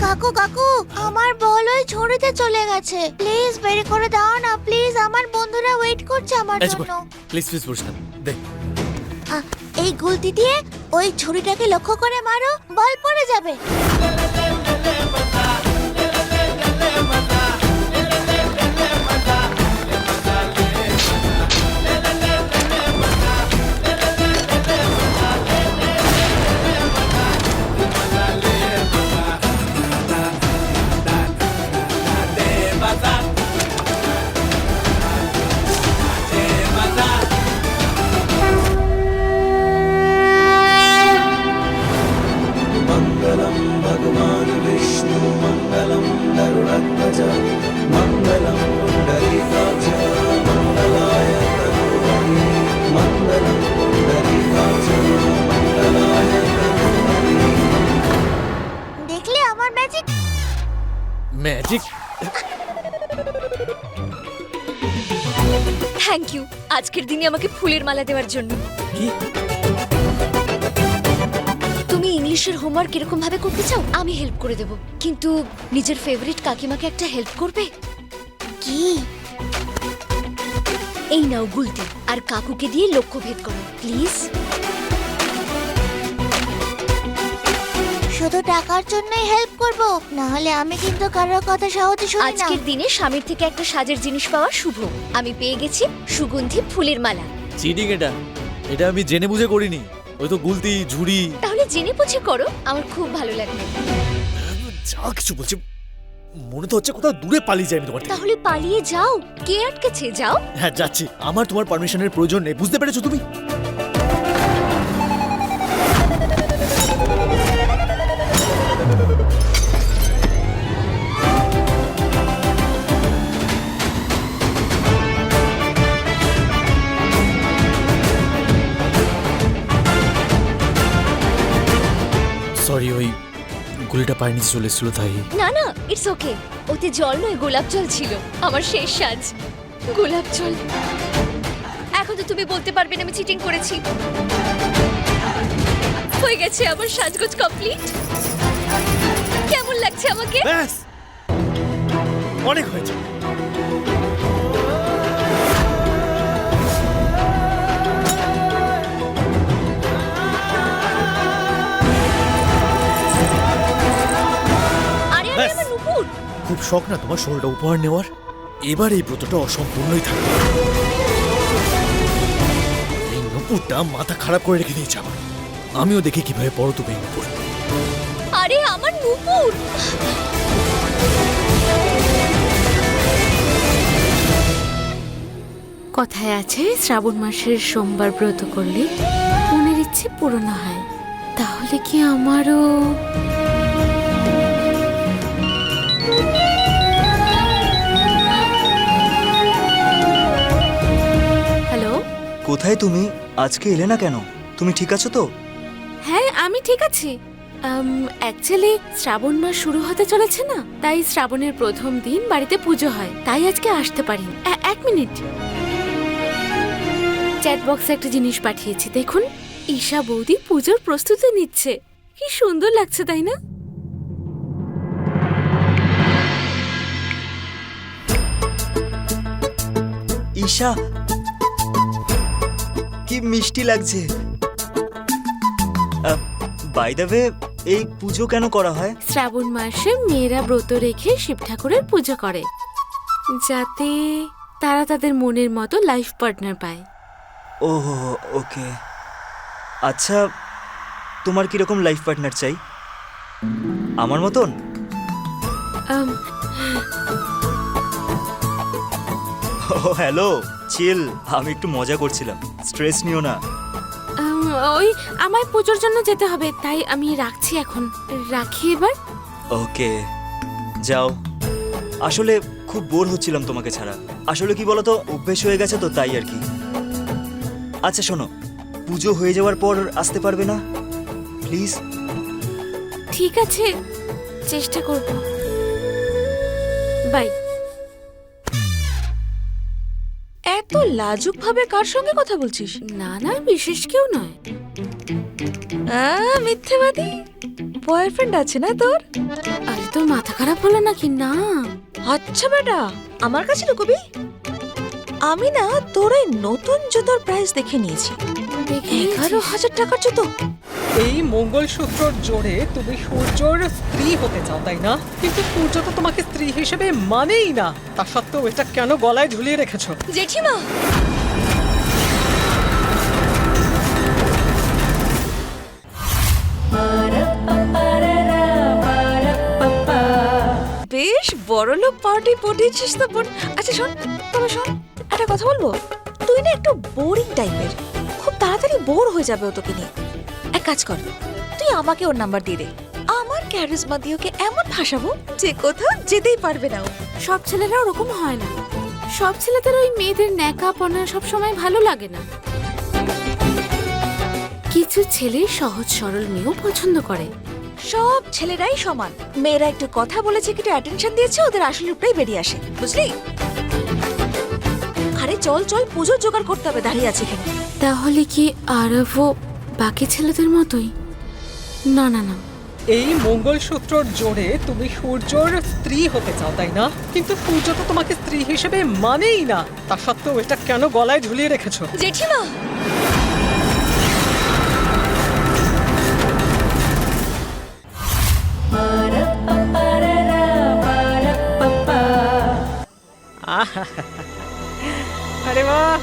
কাকু কাকু, আমার বল ওই ঝুড়িতে চলে গেছে। প্লিজ বের করে দাও না প্লিজ, আমার বন্ধুরা ওয়েট করছে আমার জন্য। প্লিজ প্লিজ পুরস্কার দে। এই গুলতি দিয়ে ওই ঝুড়িটাকে লক্ষ্য করে মারো, বল পড়ে যাবে। मंगलम भगवान विष्णु मंगलम गरुड़ध्वज मंगलम पुंडरीकाक्ष मंगलाय तनोहरि मंगलम पुंडरीकाक्ष मंगलाय तनोहरि। দেখলে আমার ম্যাজিক? ম্যাজিক? থ্যাংক ইউ আজকের দিনে আমাকে ফুলের মালা দেওয়ার জন্য। কি? তুমি ইংলিশের হোমওয়ার্ক এরকম ভাবে করতে চাও? আমি হেল্প করে দেব, কিন্তু নিজের ফেভারিট কাকিমাকে একটা হেল্প করবে। কি? এই নাও গুলতি, আর কাকুকে দিয়ে লক্ষ্যভেদ করো প্লিজ। শুধু টাকার জন্যই হেল্প করব, না হলে আমি কিন্তু কারোর কথা সহজে শুনি না। আজকের দিনে স্বামীর থেকে একটা সাজের জিনিস পাওয়া শুভ। আমি পেয়ে গেছি সুগন্ধি ফুলের মালা। চিটিং এটা, এটা আমি জেনে বুঝে করিনি। ওই তো গুলতি ঝুড়ি। তাহলে জেনে বুঝে করো, আমার খুব ভালো লাগবে। যা কিছু বলছি মনে তো হচ্ছে কোথাও দূরে পালিয়ে যাই আমি তোমার থেকে। তাহলে পালিয়ে যাও, কে আটকেছে? যাও। হ্যাঁ যাচ্ছি, আমার তোমার পারমিশনের প্রয়োজন নেই, বুঝতে পেরেছো তুমি? সরি, ওই গুলিটা পায়ের নিচে চলে এসেছিল তাই। না না, ইটস ওকে। ওতে জল নয়, গোলাপ জল ছিল। আমার শেষ সাজ গোলাপ জল। এখন তো তুমি বলতে পারবে না আমি চিটিং করেছি। হয়ে গেছে আমার সাজগোজ কমপ্লিট। কেমন লাগছে আমাকে? ব্যাস, অনেক হয়েছে। আরে আরে ব্যাস। আমার নুপুর। খুব শখ না তোমার শোলটা উপহার নেওয়ার? এবার এই ব্রতটা অসম্পূর্ণই থাকবে। এই নুপুরটা মাথা খারাপ করে রেখে দিয়েছে আমার। আমিও দেখি কিভাবে পড়ো তুমি এই নুপুর। আরে আমার নুপুর। কথায় আছে শ্রাবণ মাসের সোমবার ব্রত করলে মনের ইচ্ছে পূরণ হয়। তাহলে কি আমারও? হ্যালো, কোথায় তুমি? আজকে এলে না কেন? তুমি ঠিক আছো তো? হ্যাঁ আমি ঠিক আছি। অ্যাকচুয়ালি শ্রাবণ মাস শুরু হতে চলেছে না, তাই শ্রাবণের প্রথম দিন বাড়িতে পুজো হয়, তাই আজকে আসতে পারিনি। এক মিনিট, চ্যাট বক্সে একটা জিনিস পাঠিয়েছি দেখুন। ঈশা বৌদি পুজোর প্রস্তুতি নিচ্ছে। কি সুন্দর লাগছে তাই না? ঈশা, কি মিষ্টি লাগছে। বাই দ্য ওয়ে, এই পুজো কেন করা হয়? শ্রাবণ মাসে মেয়েরা ব্রত রেখে শিব ঠাকুরের পুজো করে, যাতে তারা তাদের মনের মতো লাইফ পার্টনার পায়। ওহ ওকে। আচ্ছা, তোমার কিরকম লাইফ পার্টনার চাই? আমার মতন? আম, ও হ্যালো, চিল, আমি একটু মজা করছিলাম, স্ট্রেস নিও না। ওই আমায় পুজোর জন্য যেতে হবে, তাই আমি রাখছি এখন। রাখি এবার। ওকে, যাও। আসলে খুব বোর হচ্ছিলাম তোমাকে ছাড়া। আসলে কি বলতো, অভ্যেস হয়ে গেছে তো, তাই আর কি। আচ্ছা শোনো, পুজো হয়ে যাওয়ার পর আসতে পারবে না প্লিজ? ঠিক আছে, চেষ্টা করব। বাই। এত লাজুক ভাবে কার সঙ্গে কথা বলছিস? না না, বিশেষ কেউ নয়। মিথ্যেবাদী, বয়ফ্রেন্ড আছে না তোর? আরে তোর মাথা খারাপ হলো নাকি? না আচ্ছা বেটা, আমার কাছে লুকবি? আমি না তোর এই নতুন জুতোর প্রাইস দেখে নিয়েছি, দেখে 11,000 টাকার জুতো। এই মঙ্গলসূত্রর জোরে তুমি সূর্যর স্ত্রী হতে চাও, তাই না? কিন্তু সূর্য তো তোমাকে স্ত্রী হিসেবে মানেই না। তা সত্ত্বেও এটা কেন গলায় ঝুলিয়ে রেখেছো? জেঠিমা, বেশ বড়লোক পার্টি পটিয়েছিস তো বোন। আচ্ছা শোন, তবে শোন, একটা কথা বলবো, তুই না একটু বোরিং টাইপের, খুব তাড়াতাড়ি বোর হয়ে যাবে ও তোকে নিয়ে। এক কাজ কর, তুই আমাকে ওর নাম্বার দিয়ে দে, আমার ক্যারিজমা দিয়ে ওকে এমন ফাঁসাবো যে কোথাও যেতেই পারবে না ও। সব ছেলেরা ওরকম হয় না। সব ছেলেদের ওই মেয়েদের ন্যাকাপনা সব সময় ভালো লাগে না। কিছু ছেলে সহজ সরল মেয়েও পছন্দ করে। সব ছেলেরাই সমান, মেয়েরা একটু কথা বলেছে, একটু অ্যাটেনশন দিয়েছে, ওদের আসল রূপটাই বেরিয়ে আসে, বুঝলি? আরে চল চল, পুজোর জোগাড় করতে হবে, দাঁড়িয়ে আছে এখানে। তাহলে কি আরবও বাকি ছেলেদের মতোই? না না না, এই মঙ্গলসূত্রর জোরে তুমি সূর্যর স্ত্রী হতে চাও, তাই না? কিন্তু সূর্য তো তোমাকে স্ত্রী হিসেবে মানেই না। তা সত্ত্বেও এটা কেন গলায় ঝুলিয়ে রেখেছো? জেঠিমা, আরে বাহ,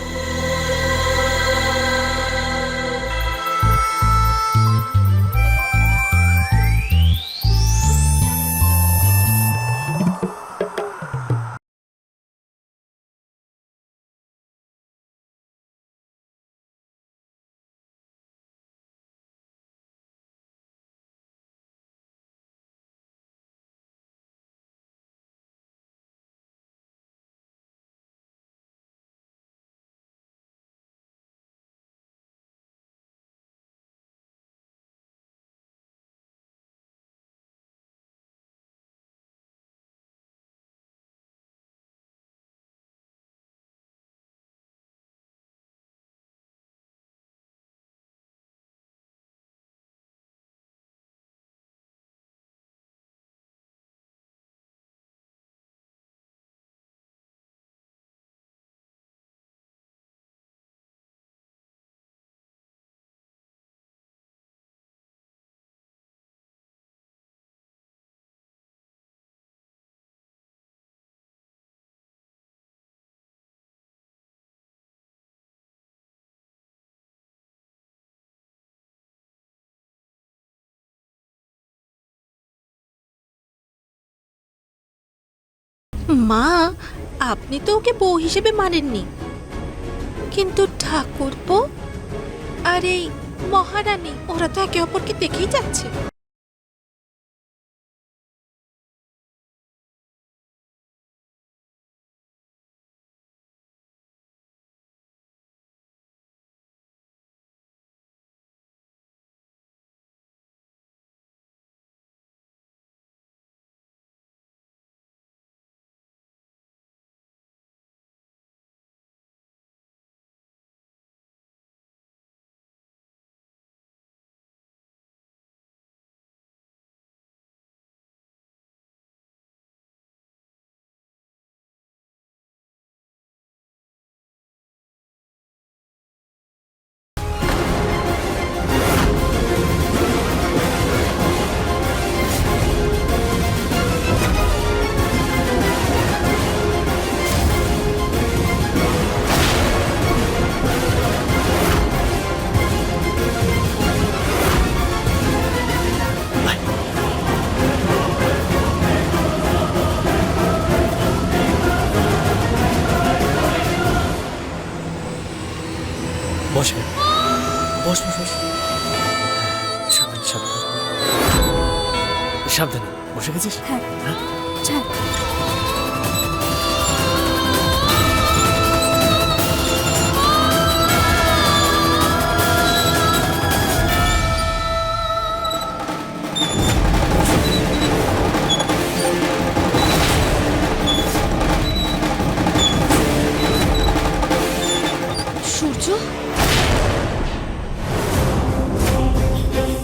মা, আপনি তো ওকে বউ হিসেবে মানেননি, কিন্তু ঠাকুরপো আর এই মহারানী ওরা তো একে অপরকে দেখেই যাচ্ছে। বস বস বস বস। সাবধানে সাবধানে সাবধানে, বসে গেছিস? হ্যাঁ চল। সূর্য,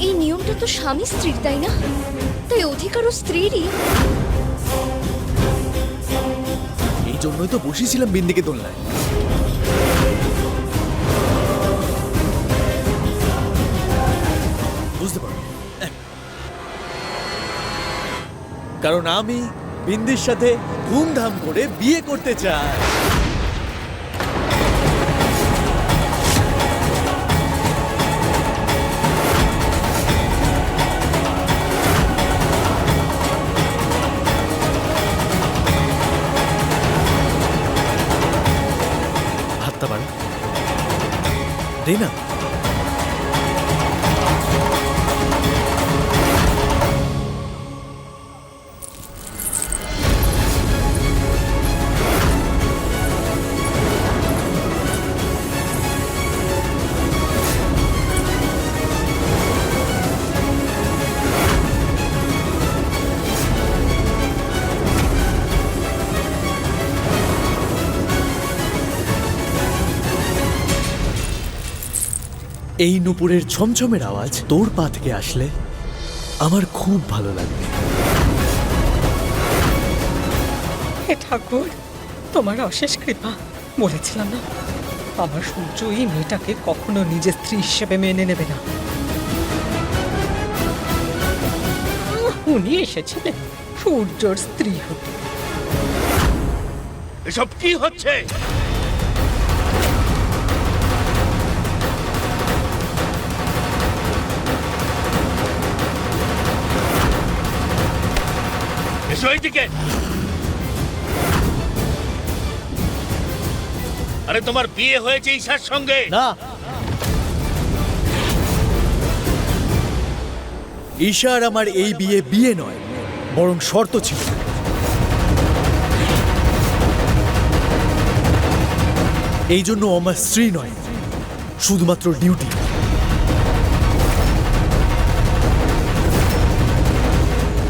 এই নিয়মটা তো স্বামী স্ত্রীর, তাই না? তাই অধিক বিয়ে কারো স্ত্রীরই। এই জন্যই তো বসেছিলাম বিন্দিকে দোলনায়। বুঝতে পারো, কারণ আমি বিন্দির সাথে ধুমধাম করে বিয়ে করতে চাই। হাতটা বাড়া দে না। এই নুপুরের ছমছমের আওয়াজ তোর পা থেকে আসলে আমার খুব ভালো লাগবে। হে ঠাকুর, তোমার অশেষ কৃপা। বলেছিলাম না, আমার সূর্য এই মেয়েটাকে কখনো নিজের স্ত্রী হিসেবে মেনে নেবে না। উনি এসেছিলেন সূর্যর স্ত্রী হতে। এসব কি হচ্ছে? এসো এইদিকে। আরে তোমার বিয়ে হয়েছে ঈশার সঙ্গে। না, ঈশার আমার এই বিয়ে নয়, বরং শর্ত ছিল। এই জন্য আমার স্ত্রী নয়, শুধুমাত্র ডিউটি।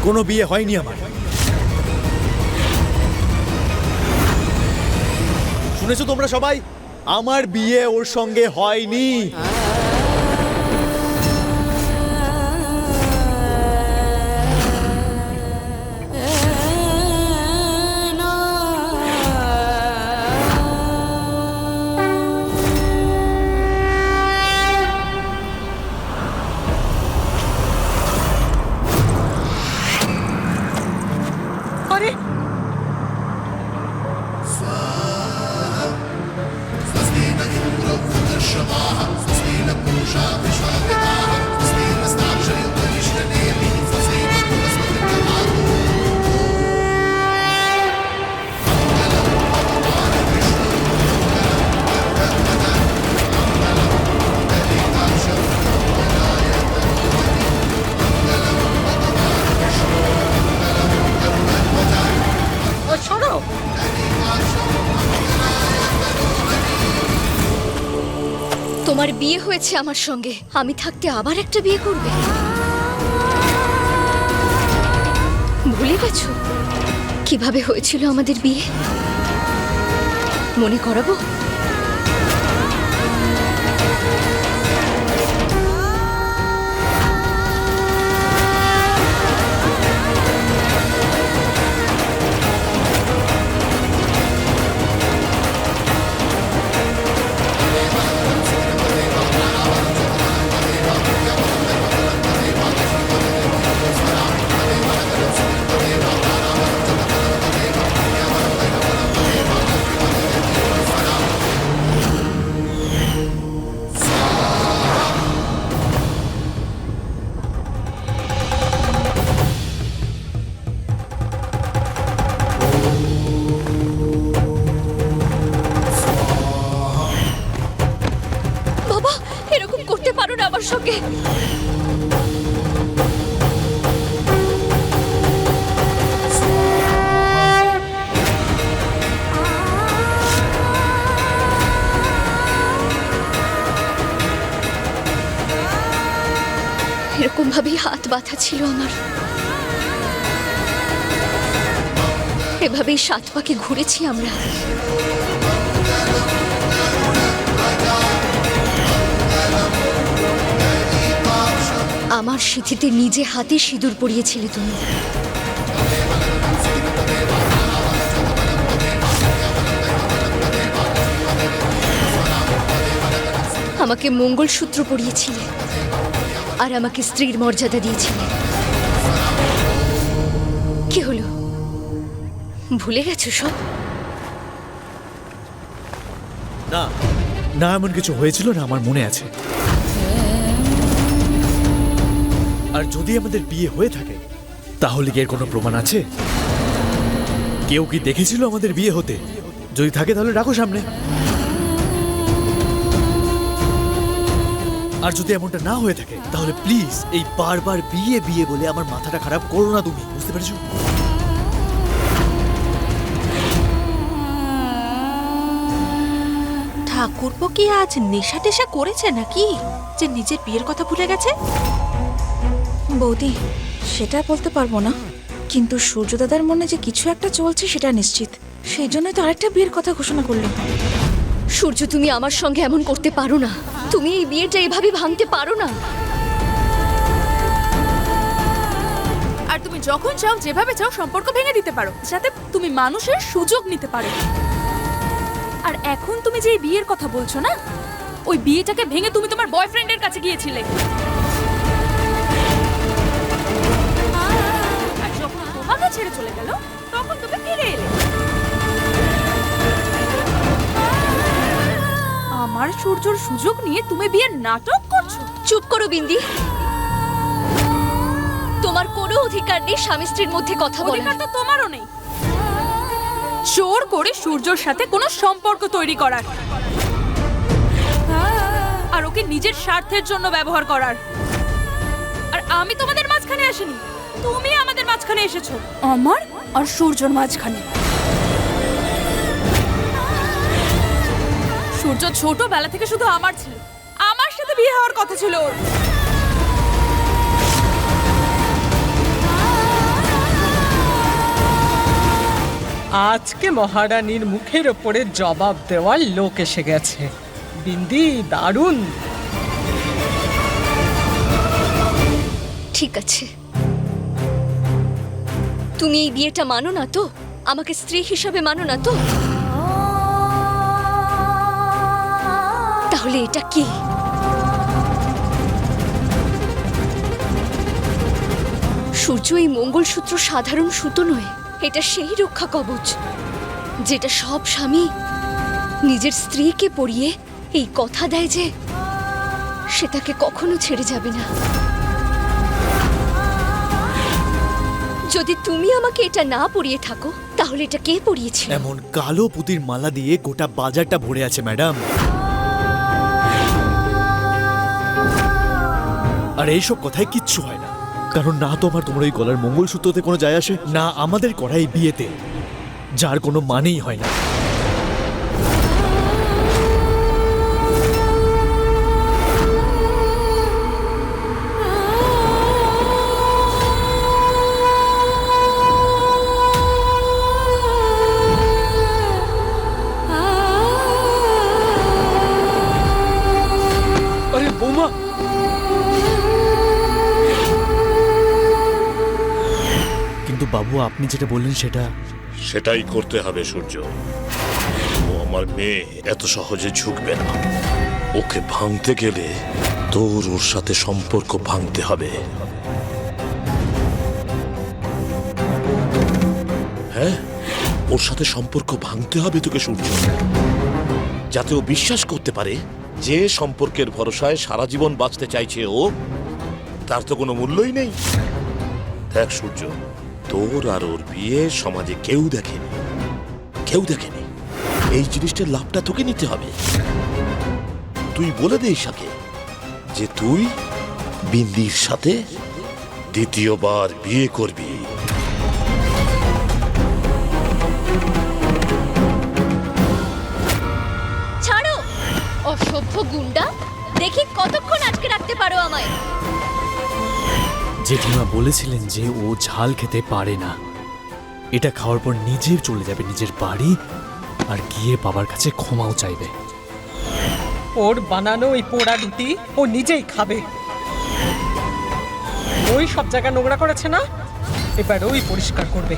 কোনো বিয়ে হয়নি আমার। শুনেছো তোমরা সবাই, আমার বিয়ে ওর সঙ্গে হয়নি। আরে সরাও। তোমার বিয়ে হয়েছে আমার সঙ্গে, আমি থাকতে আবার একটা বিয়ে করবে? ভুলে গেছো কিভাবে হয়েছিল আমাদের বিয়ে? মনে করাবো? বাবা, এরকম করতে পারো না আমার সঙ্গে। এরকম ভাবেই হাত বাঁধা ছিল আমার, এভাবেই 7 পাকে ঘুরেছি আমরা। আমার সিঁথিতে নিজে হাতে সিঁদুর পরিয়েছিলে তুমি। আমাকে মঙ্গলসূত্র পরিয়েছিলে আর আমাকে স্ত্রীর মর্যাদা দিয়েছিলে। কি হলো, ভুলে গেছো সব? না না, এমন কিছু হয়েছিল না, আমার মনে আছে। আর যদি আমাদের বিয়ে হয়ে থাকে তাহলে কি এর কোনো প্রমাণ আছে? কেউ কি দেখেছিল আমাদের বিয়ে হতে? যদি থাকে তাহলে রাখো সামনে। আর যদি এমনটা না হয়ে থাকে তাহলে প্লিজ এই বারবার বিয়ে বিয়ে বলে আমার মাথাটা খারাপ করো না তুমি, বুঝতে পেরেছো? ঠাকুরপো কি আজ নেশা টেশা করেছে নাকি যে নিজের বিয়ের কথা ভুলে গেছে? বৌদি, সেটা বলতে পারবো না, কিন্তু সূর্যদাদার মনে যে কিছু একটা চলছে সেটা নিশ্চিত। সেই জন্যই তো আরেকটা বিয়ের কথা ঘোষণা করলো। সূর্য, তুমি আমার সঙ্গে এমন করতে পারো না। তুমি এই বিয়েটা এভাবে ভাঙতে পারো না। আর তুমি যখন চাও যেভাবে চাও সম্পর্ক ভেঙে দিতে পারো, যাতে তুমি মানুষের সুযোগ নিতে পারো। আর এখন তুমি যে এই বিয়ের কথা বলছো না, ওই বিয়েটাকে ভেঙে তুমি তোমার বয়ফ্রেন্ডের কাছে গিয়েছিলে। আর যখন তোমাকে ছেড়ে চলে গেল তখন তুমি ফিরে এলে। আমার সূর্যর সুযোগ নিয়ে তুমি বিয়ের নাটক করছো। চুপ করো বিন্দি। তোমার কোনো অধিকার নেই স্বামী স্ত্রীর মধ্যে কথা বলার। অধিকার তো তোমারও নেই জোর করে সূর্যর সাথে কোনো সম্পর্ক তৈরি করার, আর ওকে নিজের স্বার্থের জন্য ব্যবহার করার। আর আমি তোমাদের মাঝখানে আসিনি, তুমি আমাদের মাঝখানে এসেছো, আমার আর সূর্যর মাঝখানে। সূর্য ছোটবেলা থেকে শুধু আমার ছিল, আমার সাথে বিয়ে হওয়ার কথা ছিল ওর। আজকে মহারানীর মুখের ওপরে জবাব দেওয়ার লোক এসে গেছে। বিন্দি, দারুণ। ঠিক আছে, তুমি এই বিয়েটা মানো না তো? আমাকে স্ত্রী হিসাবে মানো না তো? তাহলে এটা কি? সূর্য, এই মঙ্গলসূত্র সাধারণ সুতো নয়, এটা সেই রক্ষা কবচ যেটা সব স্বামী নিজের স্ত্রীকে পরিয়ে এই কথা দেয় যে সে তাকে কখনো ছেড়ে যাবে না। যদি তুমি আমাকে এটা না পরিয়ে থাকো তাহলে এটা কে পরিয়েছিল? এমন কালো পুতির মালা দিয়ে গোটা বাজারটা ভরে আছে ম্যাডাম। আর এইসব কথায় কিচ্ছু হয় না, কারণ না তো তোমার ওই গলার মঙ্গলসূত্রতে কোনো যায় আসে, না আমাদের করা এই বিয়েতে, যার কোনো মানেই হয় না। আরে বৌমা, কিন্তু বাবু, আপনি যেটা বললেন সেটাই করতে হবে সূর্য। ও আমার মেয়ে, এত সহজে ঝুঁকবে না। ওকে ভাঙতে গেলে তোর ওর সাথে সম্পর্ক ভাঙতে হবে। হ্যাঁ, ওর সাথে সম্পর্ক ভাঙতে হবে তোকে সূর্য, যাতে ও বিশ্বাস করতে পারে যে সম্পর্কের ভরসায় সারা জীবন বাঁচতে চাইছে ও, তার তো কোনো মূল্যই নেই। দেখ সূর্য, তোর আর ওর বিয়ে সমাজে কেউ দেখেনি, কেউ দেখেনি। এই জিনিসটার লাভটা তোকে নিতে হবে। তুই বলে দে ঈশাকে যে তুই বিন্দির সাথে দ্বিতীয়বার বিয়ে করবি। ছাড়ো অসভ্য গুন্ডা, দেখি কতক্ষণ আটকে রাখতে পারো আমায়। জেঠিমা বলেছিলেন যে ও ঝাল খেতে পারে না, এটা খাওয়ার পর নিজে চলে যাবে নিজের বাড়ি আর গিয়ে বাবার কাছে ক্ষমাও চাইবে। ওর বানানো এই পোড়া রুটি ও নিজেই খাবে। ওই সব জায়গা নোংরা করেছে না, এবার ওই পরিষ্কার করবে।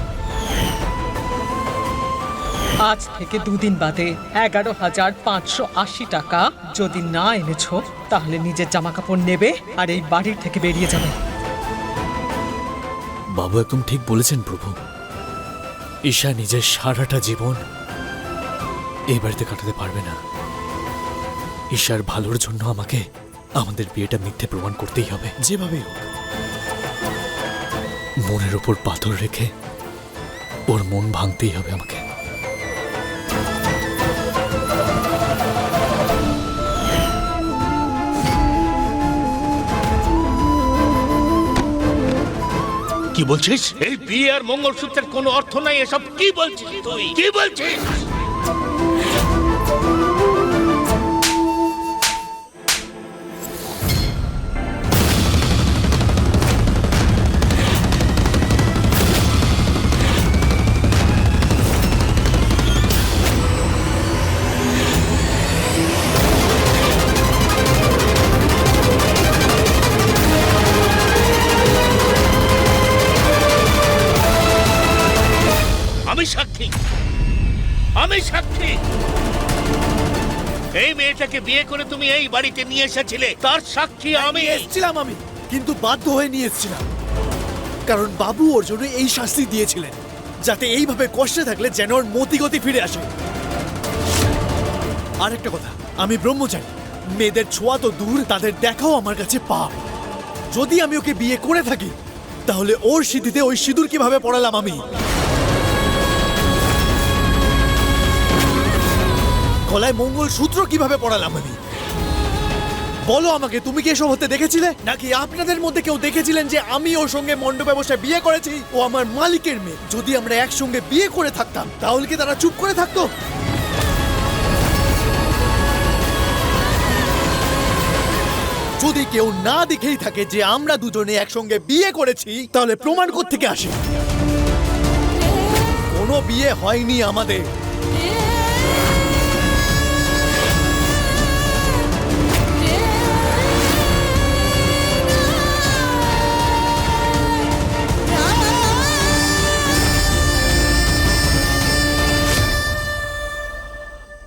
আজ থেকে 2 দিন বাদে 11,580 টাকা যদি না এনেছো তাহলে নিজের জামা কাপড় নেবে আর এই বাড়ির থেকে বেরিয়ে যাবে। বাবু একদম ঠিক বলেছেন প্রভু। ঈশা নিজের সারাটা জীবন এই বাড়িতে কাটাতে পারবে না। ঈশার ভালোর জন্য আমাকে আমাদের বিয়েটা মিথ্যে প্রমাণ করতেই হবে, যেভাবেই হোক। মনের ওপর পাথর রেখে ওর মন ভাঙতেই হবে আমাকে। কি বলছিস? এই বিয়ে আর মঙ্গলসূত্রের কোনো অর্থ নাই, এসব কি বলছিস তুই? কি বলছিস? আমি সাক্ষী, আমি সাক্ষী। এই মেয়েটাকে বিয়ে করে তুমি এই বাড়িতে নিয়ে এসেছিলে, তার সাক্ষী আমি। এসেছিলাম আমি, কিন্তু বাধ্য হয়ে নিয়ে এসেছিলাম, কারণ বাবু ওর জন্য এই শাস্তি দিয়েছিলেন, যাতে এইভাবে কষ্টে থাকলে যেন ওর মতিগতি ফিরে আসে। আর একটা কথা, আমি ব্রহ্মচারী, মেয়েদের ছোঁয়া তো দূর, তাদের দেখাও আমার কাছে পাপ। যদি আমি ওকে বিয়ে করে থাকি তাহলে ওর সিদ্ধিতে ওই সিঁদুর কিভাবে পড়ালাম আমি? গলায় মঙ্গলসূত্র কিভাবে পড়ালাম আমি? বলো আমাকে, তুমি কি এসব হতে দেখেছিলে, নাকি আপনাদের মধ্যে কেউ দেখেছিলেন যে আমি ওর সঙ্গে মণ্ডপে বসে বিয়ে করেছি? ও আমার মালিকের মেয়ে। যদি আমরা একসঙ্গে বিয়ে করে থাকতাম তাহলে কি তারা চুপ করে থাকতো? যদি কেউ না দেখেই থাকে যে আমরা দুজনে একসঙ্গে বিয়ে করেছি, তাহলে প্রমাণ কোত্থেকে আসে? কোনো বিয়ে হয়নি আমাদের।